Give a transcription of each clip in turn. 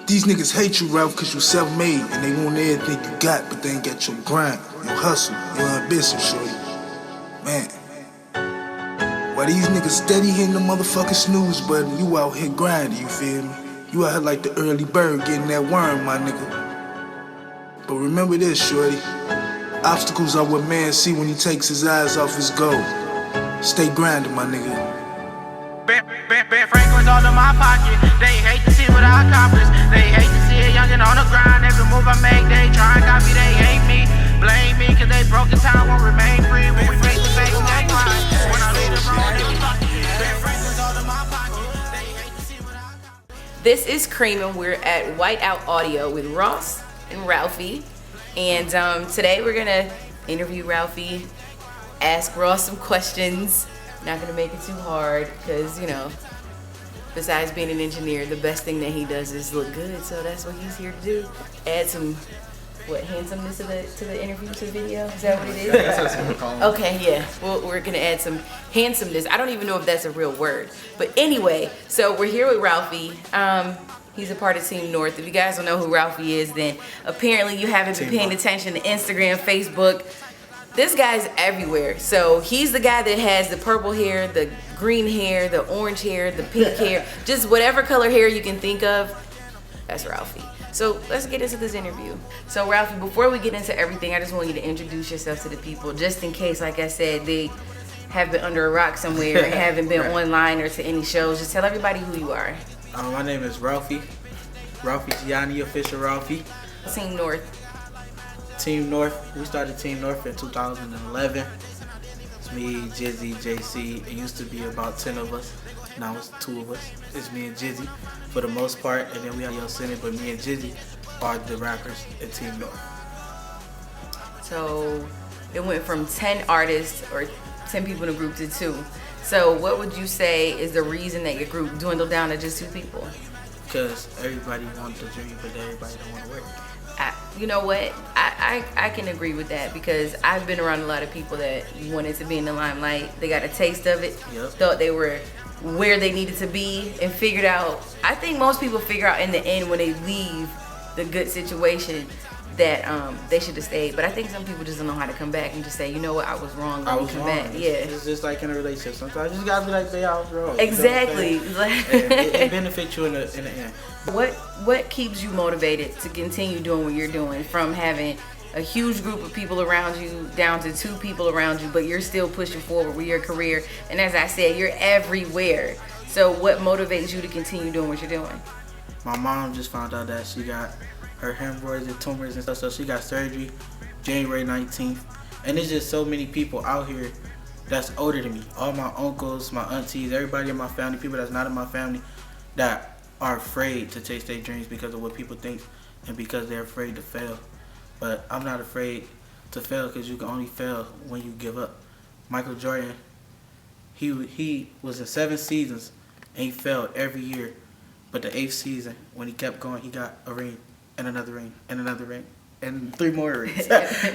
These niggas hate you, Ralph, cause you self-made and they want everything you got, but they ain't got your grind, your hustle, your ambition, shorty. Man. Why these niggas steady hitting the motherfucking snooze button, you out here grinding, you feel me? You out here like the early bird getting that worm, my nigga. But remember this, shorty. Obstacles are what man see when he takes his eyes off his goal. Stay grinding, my nigga. Ben Franklin's all in my pocket. They hate to see what I accomplish. They hate to see a youngin' on the grind. Every move I make, they try and copy. They hate me, blame me, cause they broke the time, won't remain free. When we face to face, they grind. When I leave the road, they be talking. Ben Franklin's all in my pocket. They hate to see what I accomplish. This is Cream, and we're at Whiteout Audio with Ross and Ralphie. And today we're gonna interview Ralphie, ask Ross some questions. Not gonna make it too hard, because you know, besides being an engineer, the best thing that he does is look good. So that's what he's here to do. Add some handsomeness to the interview, to the video. Is that what it is? That's what we're calling it. Okay, yeah. Well, we're gonna add some handsomeness. I don't even know if that's a real word, but anyway. So we're here with Ralphie. He's a part of Team North. If you guys don't know who Ralphie is, then apparently you haven't been paying attention to Instagram, Facebook. This guy's everywhere. So he's the guy that has the purple hair, the green hair, the orange hair, the pink hair, just whatever color hair you can think of. That's Ralphie. So let's get into this interview. So Ralphie, before we get into everything, I just want you to introduce yourself to the people, just in case, like I said, they have been under a rock somewhere and haven't been online or to any shows. Just tell everybody who you are. My name is Ralphie Gianni, OfficialRalphie. Team North. Team North, we started Team North in 2011. It's me, Jizzy, JC. It used to be about 10 of us. Now it's 2 of us. It's me and Jizzy for the most part, and then we have Yo Senate, but me and Jizzy are the rappers in Team North. So it went from 10 artists or 10 people in a group to 2. So what would you say is the reason that your group dwindled down to just 2 people? Because everybody wants to dream, but everybody don't want to work. You know what? I can agree with that, because I've been around a lot of people that wanted to be in the limelight. They got a taste of it, thought they were where they needed to be, and figured out. I think most people figure out in the end when they leave the good situation that they should have stayed. But I think some people just don't know how to come back and just say, you know what, I was wrong. I was wrong. Back. Yeah. It's just like in a relationship. Sometimes you just gotta be like, "Babe, I was wrong." Exactly. You know it benefits you in the end. What keeps you motivated to continue doing what you're doing, from having a huge group of people around you down to 2 people around you, but you're still pushing forward with your career? And as I said, you're everywhere. So what motivates you to continue doing what you're doing? My mom just found out that she got her hemorrhoids and tumors and stuff, so she got surgery January 19th. And there's just so many people out here that's older than me. All my uncles, my aunties, everybody in my family, people that's not in my family, that are afraid to chase their dreams because of what people think and because they're afraid to fail. But I'm not afraid to fail, because you can only fail when you give up. Michael Jordan, he was in 7 seasons and he failed every year. But the 8th season, when he kept going, he got a ring and another ring and another ring and 3 more rings.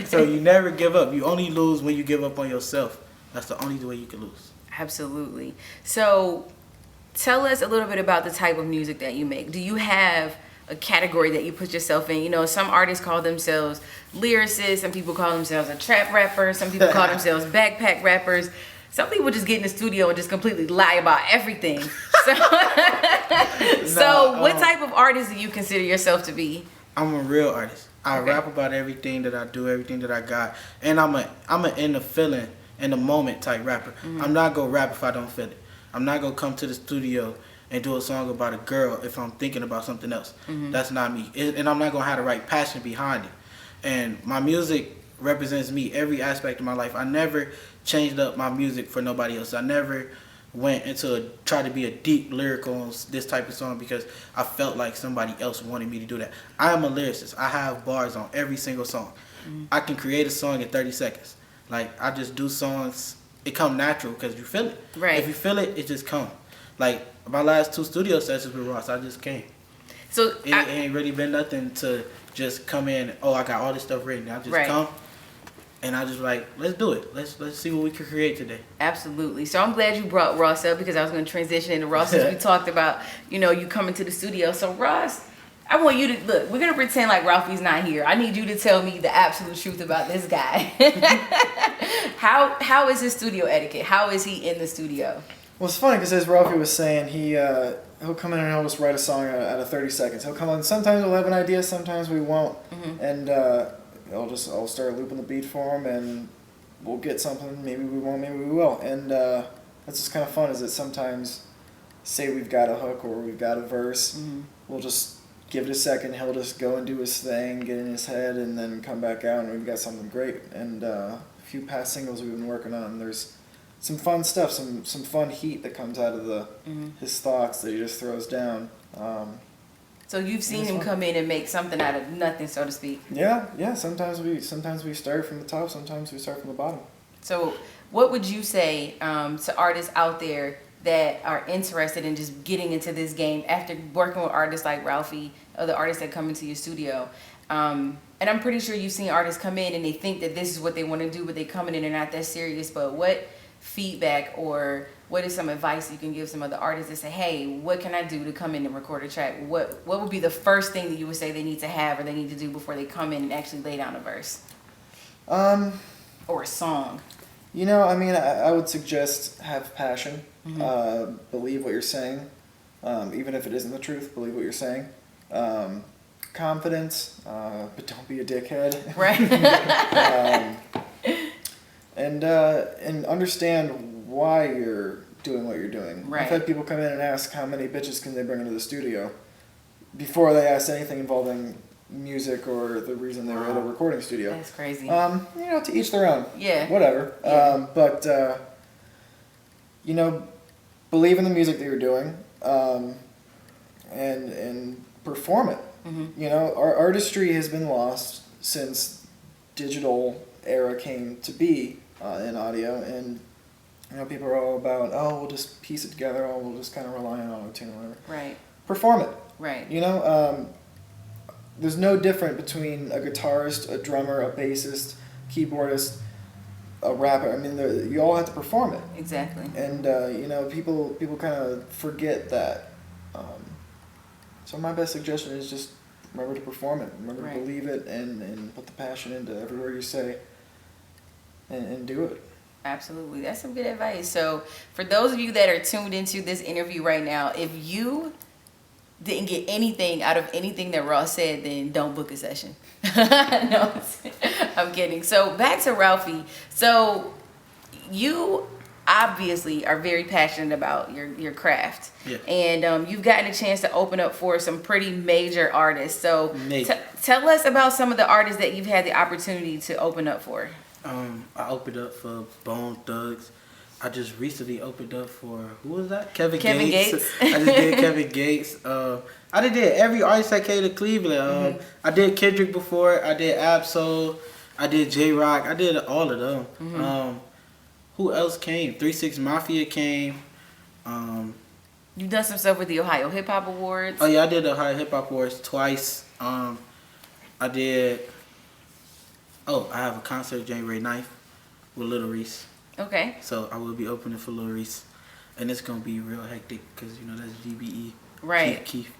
So you never give up. You only lose when you give up on yourself. That's the only way you can lose. Absolutely. So tell us a little bit about the type of music that you make. Do you have a category that you put yourself in? You know, some artists call themselves lyricists, some people call themselves a trap rapper, some people call themselves backpack rappers. Some people just get in the studio and just completely lie about everything. So what type of artist do you consider yourself to be? I'm a real artist. I rap about everything that I do, everything that I got, and I'm a in the feeling, in the moment type rapper. I'm not gonna rap if I don't feel it. I'm not gonna come to the studio and do a song about a girl if I'm thinking about something else. That's not me, and I'm not gonna have the right passion behind it. And my music represents me, every aspect of my life. I never changed up my music for nobody else. I never went into try to be a deep lyrical on this type of song because I felt like somebody else wanted me to do that. I am a lyricist. I have bars on every single song. I can create a song in 30 seconds. Like, I just do songs. It come natural because you feel it. Right. If you feel it, it just come. Like, my last 2 studio sessions with Ross, I just came. So it ain't really been nothing to just come in, oh, I got all this stuff written. I just come. And I just like, let's do it. Let's see what we can create today. Absolutely. So I'm glad you brought Ross up because I was going to transition into Ross since we talked about, you know, you coming to the studio. So Ross, I want you to look. We're gonna pretend like Ralphie's not here. I need you to tell me the absolute truth about this guy. How is his studio etiquette? How is he in the studio? Well, it's funny because as Ralphie was saying, he'll come in and he'll just write a song out of 30 seconds. He'll come on. Sometimes we'll have an idea, sometimes we won't, and I'll start looping the beat for him, and we'll get something. Maybe we won't, maybe we will, and that's just kind of fun. Is that sometimes, say we've got a hook or we've got a verse, we'll just give it a second. He'll just go and do his thing, get in his head, and then come back out, and we've got something great. And a few past singles we've been working on. There's some fun stuff, some fun heat that comes out of his thoughts that he just throws down. So you've seen him come in and make something out of nothing, so to speak. Yeah. Sometimes we start from the top. Sometimes we start from the bottom. So what would you say to artists out there that are interested in just getting into this game after working with artists like Ralphie, other artists that come into your studio? And I'm pretty sure you've seen artists come in and they think that this is what they want to do, but they come in and they're not that serious. But what feedback or what is some advice you can give some other artists that say, hey, what can I do to come in and record a track? What would be the first thing that you would say they need to have or they need to do before they come in and actually lay down a verse? Or a song? I would suggest have passion. Believe what you're saying. Even if it isn't the truth, believe what you're saying. Confidence, but don't be a dickhead. Right. And understand why you're doing what you're doing. Right. I've had people come in and ask how many bitches can they bring into the studio before they ask anything involving music or the reason they were at a recording studio. That's crazy. To each their own. Yeah. Whatever. Yeah. Believe in the music that you're doing, and perform it. Our artistry has been lost since digital era came to be in audio, and people are all about, we'll just piece it together, we'll just kind of rely on auto-tune or whatever. Right. Perform it. Right. There's no different between a guitarist, a drummer, a bassist, keyboardist, a rapper. I mean, you all have to perform it. Exactly. And people kind of forget that. So my best suggestion is just remember to perform it. Remember to believe it and put the passion into every word you say and do it. Absolutely. That's some good advice. So for those of you that are tuned into this interview right now, if you didn't get anything out of anything that Ross said, then don't book a session. No, I'm kidding. So back to Ralphie. So you obviously are very passionate about your craft. Yeah. And you've gotten a chance to open up for some pretty major artists. So Major. Tell us about some of the artists that you've had the opportunity to open up for. I opened up for Bone Thugs. I just recently opened up for, who was that? Kevin Gates. I just did Kevin Gates. I did every artist that came to Cleveland. I did Kendrick before. I did Absol. I did J-Rock. I did all of them. Who else came? 3-6 Mafia came. You've done some stuff with the Ohio Hip Hop Awards. Oh yeah, I did the Ohio Hip Hop Awards twice. I did. Oh, I have a concert January 9th with Little Reese. Okay. So I will be opening for Little Reese, and it's gonna be real hectic because that's GBE. Right. Keith.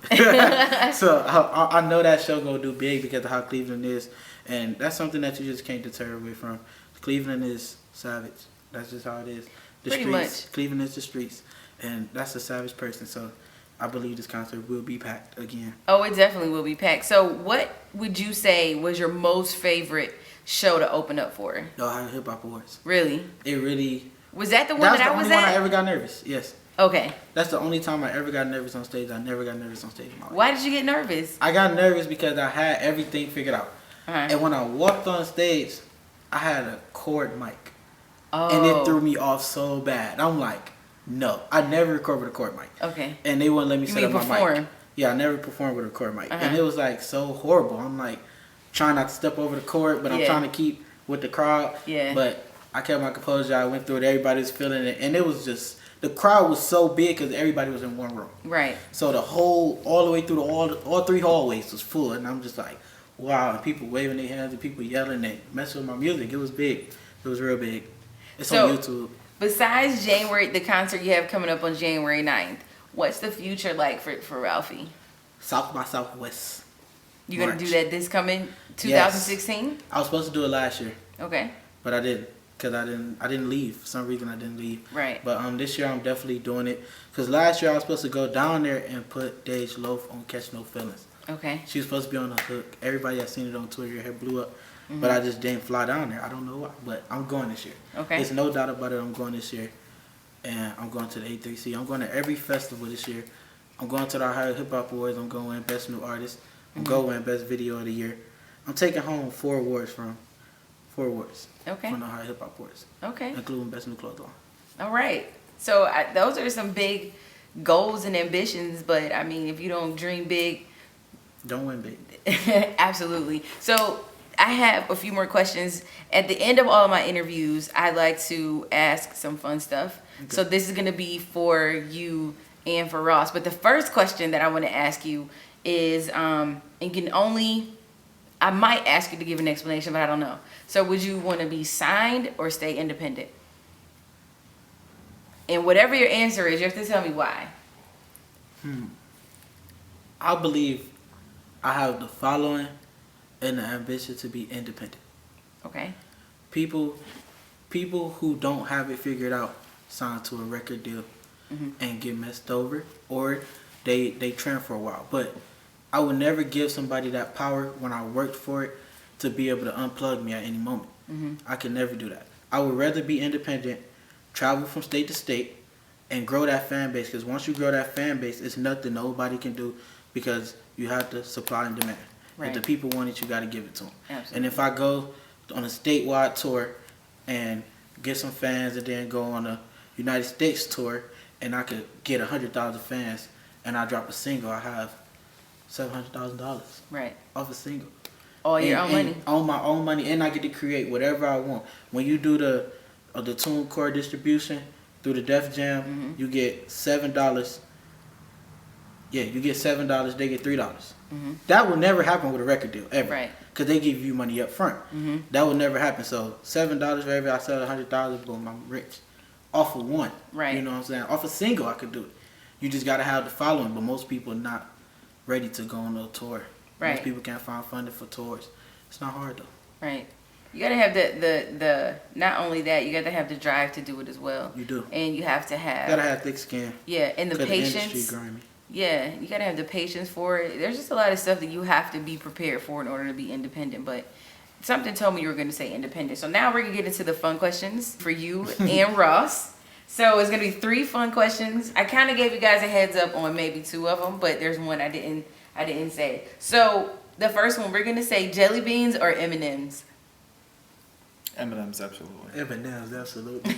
So I know that show gonna do big because of how Cleveland is, and that's something that you just can't deter away from. Cleveland is savage. That's just how it is. Pretty streets. much. Cleveland is the streets, and that's a savage person. So I believe this concert will be packed again. Oh, it definitely will be packed. So what would you say was your most favorite show to open up for? The Ohio Hip Hop Awards. Really? It really. Was that the one that I was That's the only one I at? ever got nervous. Yes. Okay. That's the only time I ever got nervous on stage. I never got nervous on stage in my life. Why did you get nervous? I got nervous because I had everything figured out. Uh-huh. And when I walked on stage, I had a cord mic. Oh. And it threw me off so bad. I'm like, no. I never record with a cord mic. Okay. And they wouldn't let me You set mean up my perform? mic. Yeah, I never performed with a cord mic. Uh-huh. And it was like so horrible. I'm like trying not to step over the cord, but I'm trying to keep with the crowd. Yeah. But I kept my composure. I went through it. Everybody was feeling it. And it was just, the crowd was so big because everybody was in one room. Right. So the whole, all the way through all three hallways was full. And I'm just like, wow. And people waving their hands and people yelling and messing with my music. It was big. It was real big. It's on YouTube. Besides January, the concert you have coming up on January 9th, what's the future like for Ralphie? South by Southwest. You gonna March. do that this coming 2016? I was supposed to do it last year, Okay. but I didn't because I didn't leave. For some reason I didn't leave. Right. But this year I'm definitely doing it because last year I was supposed to go down there and put Dej Loaf on Catch No Feelings. Okay. She was supposed to be on the hook. Everybody has seen it on Twitter. Her head blew up. But I just didn't fly down there. I don't know why. But I'm going this year. Okay. There's no doubt about it. I'm going this year. And I'm going to the A3C. I'm going to every festival this year. I'm going to the Ohio Hip Hop Awards. I'm going to win Best New Artist. I'm going to win Best Video of the Year. I'm taking home 4 awards from the Ohio Hip Hop Awards. Okay. Including Best New Clothes Line. All right. So those are some big goals and ambitions, but I mean, if you don't dream big, don't win big. absolutely. So I have a few more questions. At the end of all of my interviews, I like to ask some fun stuff. Okay. So this is going to be for you and for Ross. But the first question that I want to ask you is, and I might ask you to give an explanation, but I don't know. So would you want to be signed or stay independent? And whatever your answer is, you have to tell me why. I believe I have the following and the ambition to be independent. Okay. People who don't have it figured out sign to a record deal and get messed over, or they trend for a while. But I would never give somebody that power when I worked for it to be able to unplug me at any moment. I can never do that. I would rather be independent, travel from state to state, and grow that fan base. Because once you grow that fan base, it's nothing nobody can do because you have to supply and demand. Right. If the people want it, you got to give it to them. Absolutely. And if I go on a statewide tour and get some fans and then go on a United States tour and I could get 100,000 fans and I drop a single, I have $700,000 Right. off a single. All your own money. On my own money, and I get to create whatever I want. When you do the TuneCore distribution through the Def Jam, you get $7. Yeah, you get $7. They get $3. That will never happen with a record deal ever, Right. Because they give you money up front. That will never happen. So $7 for every I sell 100,000, boom, I'm rich. Off of one, Right. You know what I'm saying? Off a single, I could do it. You just gotta have the following, but most people are not ready to go on a tour. Right. Most people can't find funding for tours. It's not hard though. Right. You gotta have the not only that, you gotta have the drive to do it as well. You do. And you have to have. You gotta have thick skin. Yeah, and the 'Cause patience. The industry grimy. Yeah, you gotta have the patience for it. There's just a lot of stuff that you have to be prepared for in order to be independent. But something told me you were gonna say independent. So now we're gonna get into the fun questions for you and Ross. So it's gonna be 3 fun questions. I kind of gave you guys a heads up on maybe 2 of them, but there's one I didn't say. So the first one, we're gonna say jelly beans or M&Ms. M&M's, absolutely. M&M's, absolutely.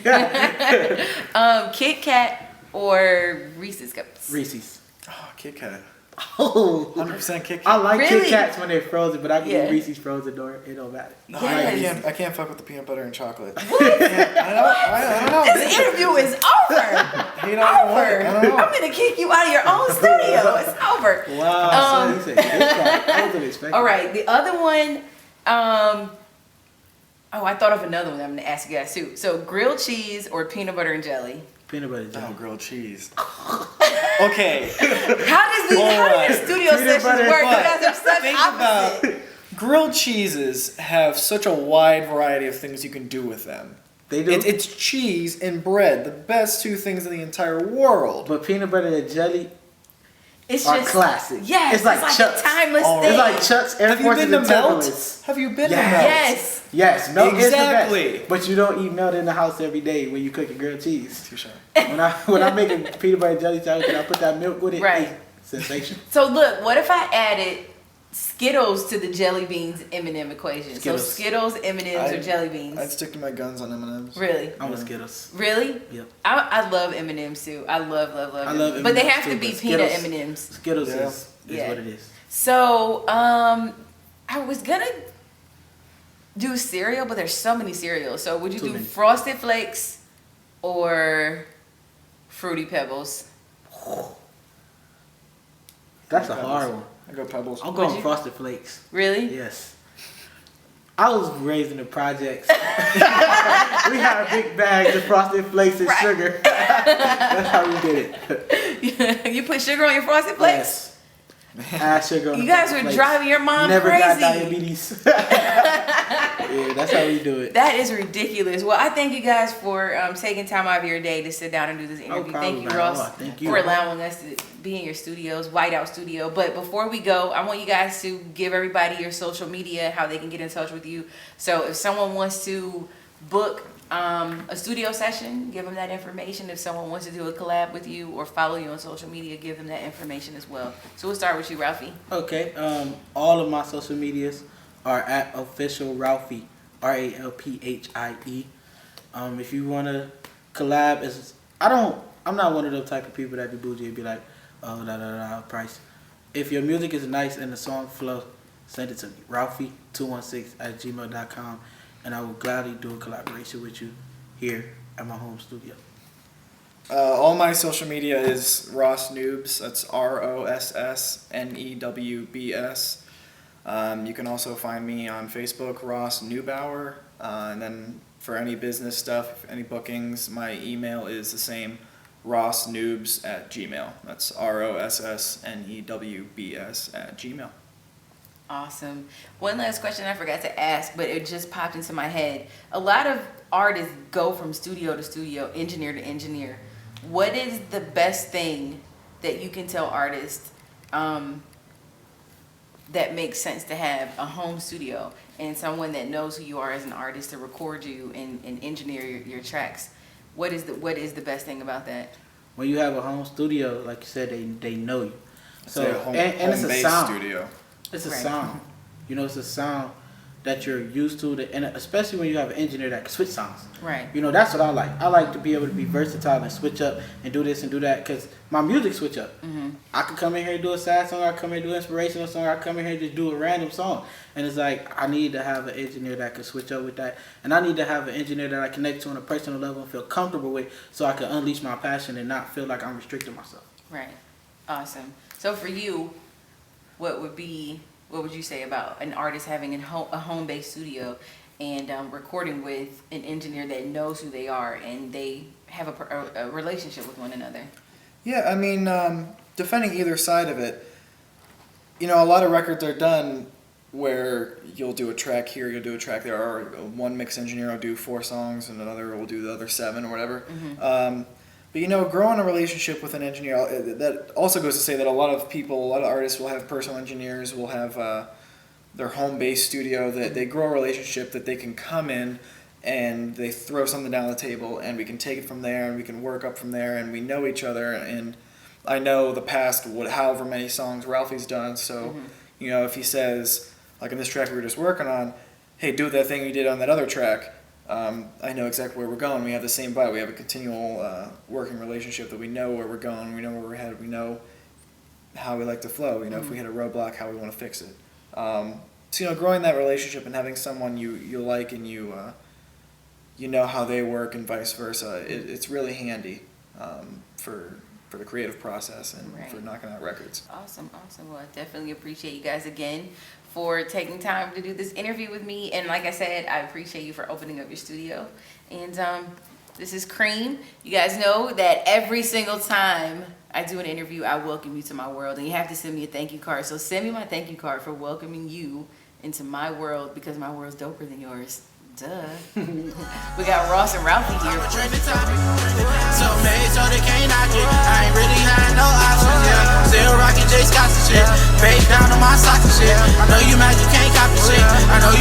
Kit Kat or Reese's Cups. Reese's. Oh, Kit Kat. Oh, 100% Kit Kat. I like Really? Kit Kats when they're frozen, but I can Yeah. eat Reese's frozen door. It don't matter. No, Yes. I can't fuck with the peanut butter and chocolate. What? I don't know. This interview is over. You know what? Over. I don't know. I'm gonna kick you out of your own studio. It's over. Wow. So he said Kit Kat. I wasn't expecting. All right, the other one. Oh, I thought of another one. I'm gonna ask you guys too. So grilled cheese or peanut butter and jelly. Peanut butter jelly. Oh, grilled cheese. Okay. How do your studio Peanut sessions butter, work? You but guys are such think opposite. about grilled cheeses have such a wide variety of things you can do with them. They do. It's cheese and bread, the best 2 things in the entire world. But peanut butter and jelly It's are just classic. Yes, It's like a Chuck's. timeless All thing. It's like Chuck's, Air Have you Forces, been to and Melt? Timberlands. Have you been to Yes. Melt? Yes. Yes, milk Exactly. is the best. But you don't eat milk in the house every day when you cooking grilled cheese. Touche. When I make a peanut butter and jelly sandwich and I put that milk with it, Right. it's sensational. So look, what if I added Skittles to the jelly beans M&M equation? Skittles. So Skittles, M&Ms, or jelly beans? I'd stick to my guns on M&M's. Really? I'm with Skittles. Really? Yep. I love M&Ms too. I love I love M&Ms. But they M&Ms have to too, be but peanut Skittles- M&Ms. Skittles Yeah. is Yeah. what it is. So, I was gonna do cereal, but there's so many cereals. So would you Too do many. Frosted Flakes or Fruity Pebbles? That's a Pebbles. hard one. I go Pebbles. I'm Would going you? Frosted Flakes. Really? Yes. I was raised in the projects. We had big bags of Frosted Flakes and Right. sugar. That's how we did it. You put sugar on your Frosted Flakes? Yes. High sugar on You the guys fucking were plates. driving your mom Never crazy. got diabetes. Yeah, that's how we do it. That is ridiculous. Well, I thank you guys for taking time out of your day to sit down and do this interview. problem, Thank you, man. Ross, Oh, thank you. for allowing us to be in your studios, Whiteout Studio. But before we go, I want you guys to give everybody your social media, how they can get in touch with you. So if someone wants to book a studio session, give them that information. If someone wants to do a collab with you or follow you on social media, give them that information as well. So we'll start with you, Ralphie. Okay, all of my social medias are at OfficialRalphie, RALPHIE. If you want to collab, I'm not one of those type of people that be bougie and be like, oh, price. If your music is nice and the song flow, send it to me, Ralphie216@gmail.com, and I will gladly do a collaboration with you here at my home studio. All my social media is Ross Noobs. That's ROSSNEWBS. You can also find me on Facebook, Ross Neubauer. And then for any business stuff, any bookings, my email is the same, rossnoobs@gmail. That's ROSSNEWBS@gmail. Awesome. One last question I forgot to ask, but it just popped into my head. A lot of artists go from studio to studio, engineer to engineer. What is the best thing that you can tell artists that makes sense to have a home studio and someone that knows who you are as an artist to record you and engineer your tracks? What is the best thing about that? When you have a home studio, like you said, they know you. So and it's a home-based sound. studio. It's a Right. sound. You know, it's a sound that you're used to, and especially when you have an engineer that can switch sounds. Right. You know, that's what I like. I like to be able to be versatile and switch up and do this and do that, because my music switch up. Mm-hmm. I could come in here and do a sad song, I come in here and do an inspirational song, I come in here and just do a random song. And it's like, I need to have an engineer that can switch up with that. And I need to have an engineer that I connect to on a personal level and feel comfortable with, so I can unleash my passion and not feel like I'm restricting myself. Right. Awesome. So for you, what would you say about an artist having a home-based studio and recording with an engineer that knows who they are and they have a relationship with one another? Yeah, I mean, defending either side of it, you know, a lot of records are done where you'll do a track here, you'll do a track there, or one mix engineer will do 4 songs and another will do the other 7 or whatever. Mm-hmm. But you know, growing a relationship with an engineer, that also goes to say that a lot of artists will have personal engineers, will have their home-based studio, that they grow a relationship that they can come in and they throw something down the table and we can take it from there and we can work up from there and we know each other, and I know the past, however many songs Ralphie's done, so you know, if he says, like in this track we were just working on, hey, do that thing you did on that other track, I know exactly where we're going. We have the same vibe. We have a continual working relationship that we know where we're going. We know where we're headed. We know how we like to flow. You know, if we hit a roadblock, how we want to fix it. So you know, growing that relationship and having someone you like and you know how they work and vice versa, it's really handy for the creative process and for knocking out records. Awesome. Well, I definitely appreciate you guys again for taking time to do this interview with me. And like I said, I appreciate you for opening up your studio. And this is Cream. You guys know that every single time I do an interview, I welcome you to my world. And you have to send me a thank you card. So send me my thank you card for welcoming you into my world, because my world's doper than yours. Duh. We got Ross and Ralphie here. So made so they can't knock it. I ain't really had no options, yeah. Still rocking J Scott's and shit. Face down on my socks and shit. I know you mad you can't copy shit. I know